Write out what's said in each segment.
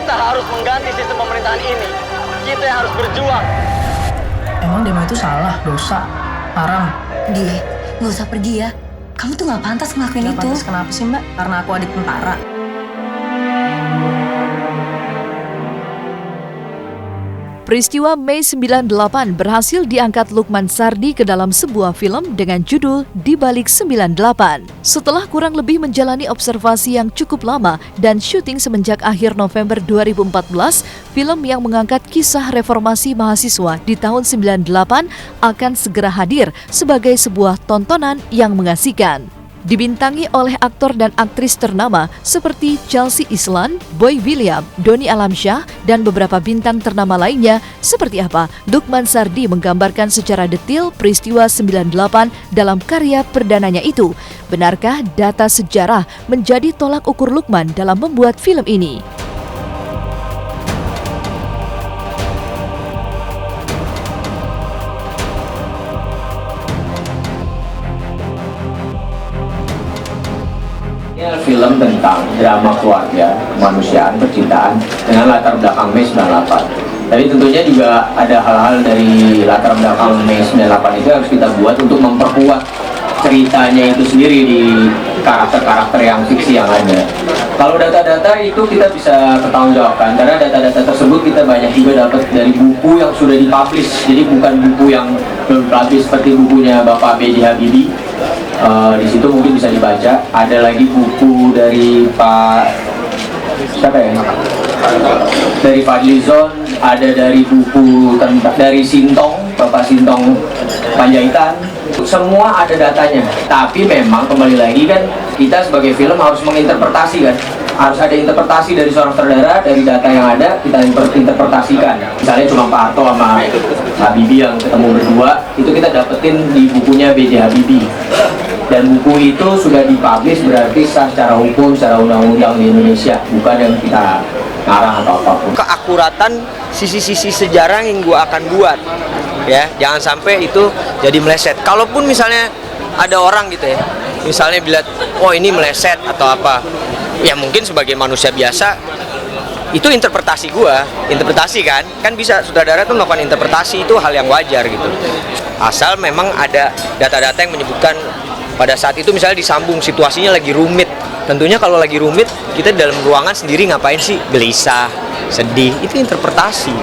Kita harus mengganti sistem pemerintahan ini. Kita yang harus berjuang. Emang demo itu salah, dosa, haram? Dia, nggak usah pergi ya. Kamu tuh nggak pantas ngelakuin Nggak itu. pantas kenapa sih Mbak? Karena aku adik tentara. Peristiwa Mei 98 berhasil diangkat Lukman Sardi ke dalam sebuah film dengan judul Di Balik 98. Setelah kurang lebih menjalani observasi yang cukup lama dan syuting semenjak akhir November 2014, film yang mengangkat kisah reformasi mahasiswa di tahun 98 akan segera hadir sebagai sebuah tontonan yang mengasihkan. Dibintangi oleh aktor dan aktris ternama seperti Chelsea Islan, Boy William, Doni Alamsyah, dan beberapa bintang ternama lainnya, seperti apa Lukman Sardi menggambarkan secara detail peristiwa 98 dalam karya perdananya itu. Benarkah data sejarah menjadi tolak ukur Lukman dalam membuat film ini? Film tentang drama keluarga, kemanusiaan, percintaan dengan latar belakang Mei 98. Tapi tentunya juga ada hal-hal dari latar belakang Mei 98 itu harus kita buat untuk memperkuat ceritanya itu sendiri di karakter-karakter yang fiksi yang ada. Kalau data-data itu kita bisa pertanggungjawabkan karena data-data tersebut kita banyak juga dapat dari buku yang sudah dipublish. Jadi bukan buku yang belum publish seperti bukunya Bapak B.J. Habibie. Di situ mungkin bisa dibaca. Ada lagi buku dari Pak siapa ya? Dari Fadlizon, ada dari buku dari Sintong, Bapak Sintong Panjaitan. Semua ada datanya. Tapi memang kembali lagi kan kita sebagai film harus menginterpretasi kan. Harus ada interpretasi dari seorang sutradara, dari data yang ada kita interpretasikan. Misalnya cuma Pak Harto sama Habibie yang ketemu berdua, itu kita dapetin di bukunya B.J. Habibie. Dan buku itu sudah dipublish berarti sah secara hukum, secara undang-undang di Indonesia, bukan yang kita ngarang atau apapun. Keakuratan sisi-sisi sejarah yang gue akan buat, ya, jangan sampai itu jadi meleset. Kalaupun misalnya ada orang gitu ya, misalnya bilang, oh ini meleset atau apa, ya mungkin sebagai manusia biasa itu interpretasi interpretasi kan bisa sutradara tuh melakukan interpretasi, itu hal yang wajar gitu. Asal memang ada data-data yang menyebutkan pada saat itu misalnya disambung situasinya lagi rumit. Tentunya kalau lagi rumit kita dalam ruangan sendiri ngapain sih? Gelisah, sedih, itu interpretasi,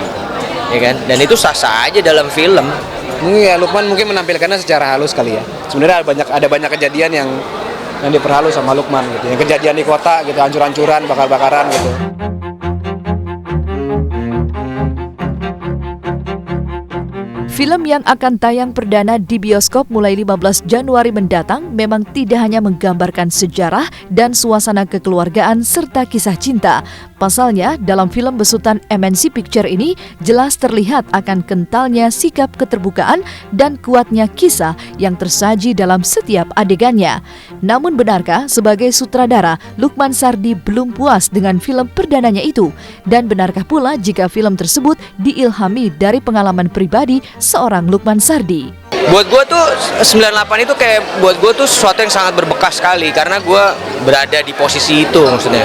ya kan? Dan itu sah-sah aja dalam film. Mungkin ya Lukman mungkin menampilkannya secara halus kali ya. Sebenarnya ada banyak kejadian yang diperhalus sama Lukman gitu. Yang kejadian di kota gitu, hancur-hancuran, bakar-bakaran gitu. Film yang akan tayang perdana di bioskop mulai 15 Januari mendatang memang tidak hanya menggambarkan sejarah dan suasana kekeluargaan serta kisah cinta. Pasalnya, dalam film besutan MNC Picture ini jelas terlihat akan kentalnya sikap keterbukaan dan kuatnya kisah yang tersaji dalam setiap adegannya. Namun benarkah sebagai sutradara, Lukman Sardi belum puas dengan film perdananya itu? Dan benarkah pula jika film tersebut diilhami dari pengalaman pribadi seorang Lukman Sardi? Buat gue tuh 98 itu kayak buat gue tuh sesuatu yang sangat berbekas sekali karena gue berada di posisi itu. Maksudnya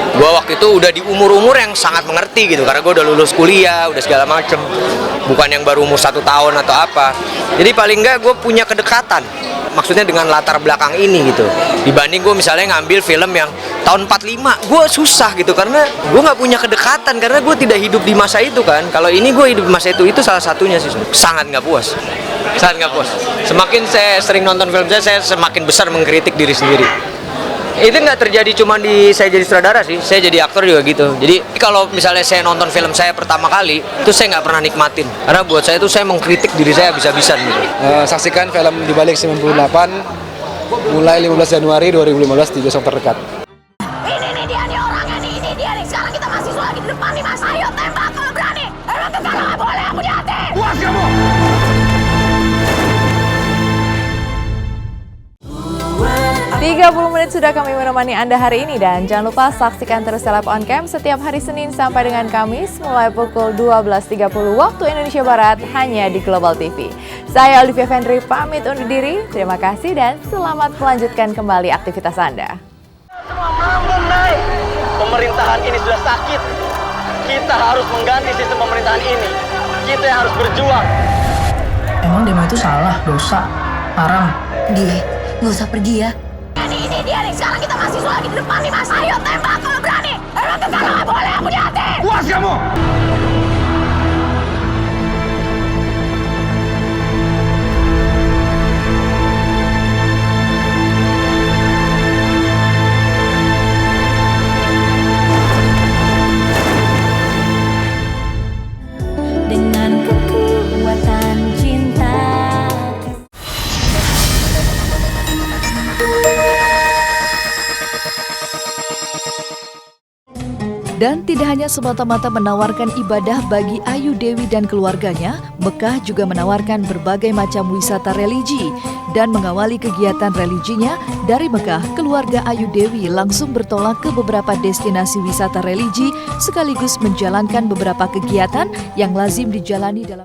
gue waktu itu udah di umur-umur yang sangat mengerti gitu karena gue udah lulus kuliah, udah segala macem, bukan yang baru umur 1 tahun atau apa. Jadi paling enggak gue punya kedekatan, maksudnya dengan latar belakang ini gitu, dibanding gue misalnya ngambil film yang tahun 45, gue susah gitu karena gue nggak punya kedekatan karena gue tidak hidup di masa itu kan. Kalau ini gue hidup di masa itu salah satunya sih. Sangat nggak puas. Semakin saya sering nonton film saya semakin besar mengkritik diri sendiri. Itu nggak terjadi cuma di saya jadi sutradara sih, saya jadi aktor juga gitu. Jadi kalau misalnya saya nonton film saya pertama kali, itu saya nggak pernah nikmatin. Karena buat saya itu saya mengkritik diri saya habis-habisan gitu. Saksikan film Di Balik 98 mulai 15 Januari 2015 di bioskop terdekat. Ini dia nih orangnya nih, ini dia nih. Sekarang kita mahasiswa lagi di depan nih mas. Ayo tembak kalau berani. Emang kita nggak boleh, punya hati. Puas kamu. 30 menit sudah kami menemani Anda hari ini dan jangan lupa saksikan terus Seleb On Cam setiap hari Senin sampai dengan Kamis mulai pukul 12.30 waktu Indonesia Barat hanya di Global TV. Saya Olivia Fendri pamit undur diri. Terima kasih dan selamat melanjutkan kembali aktivitas Anda. Semua mampu naik. Pemerintahan ini sudah sakit. Kita harus mengganti sistem pemerintahan ini. Kita yang harus berjuang. Emang demo itu salah, dosa, haram. Dia, nggak usah pergi ya. Ini dia nih, sekarang kita mahasiswa lagi di depan nih mas. Ayo tembak kalau berani. Emang tetangga nggak boleh, aku di hati. Puas kamu! Dengan kekuatan cinta. Dan tidak hanya semata-mata menawarkan ibadah bagi Ayu Dewi dan keluarganya, Mekah juga menawarkan berbagai macam wisata religi. Dan mengawali kegiatan religinya, dari Mekah, keluarga Ayu Dewi langsung bertolak ke beberapa destinasi wisata religi sekaligus menjalankan beberapa kegiatan yang lazim dijalani dalam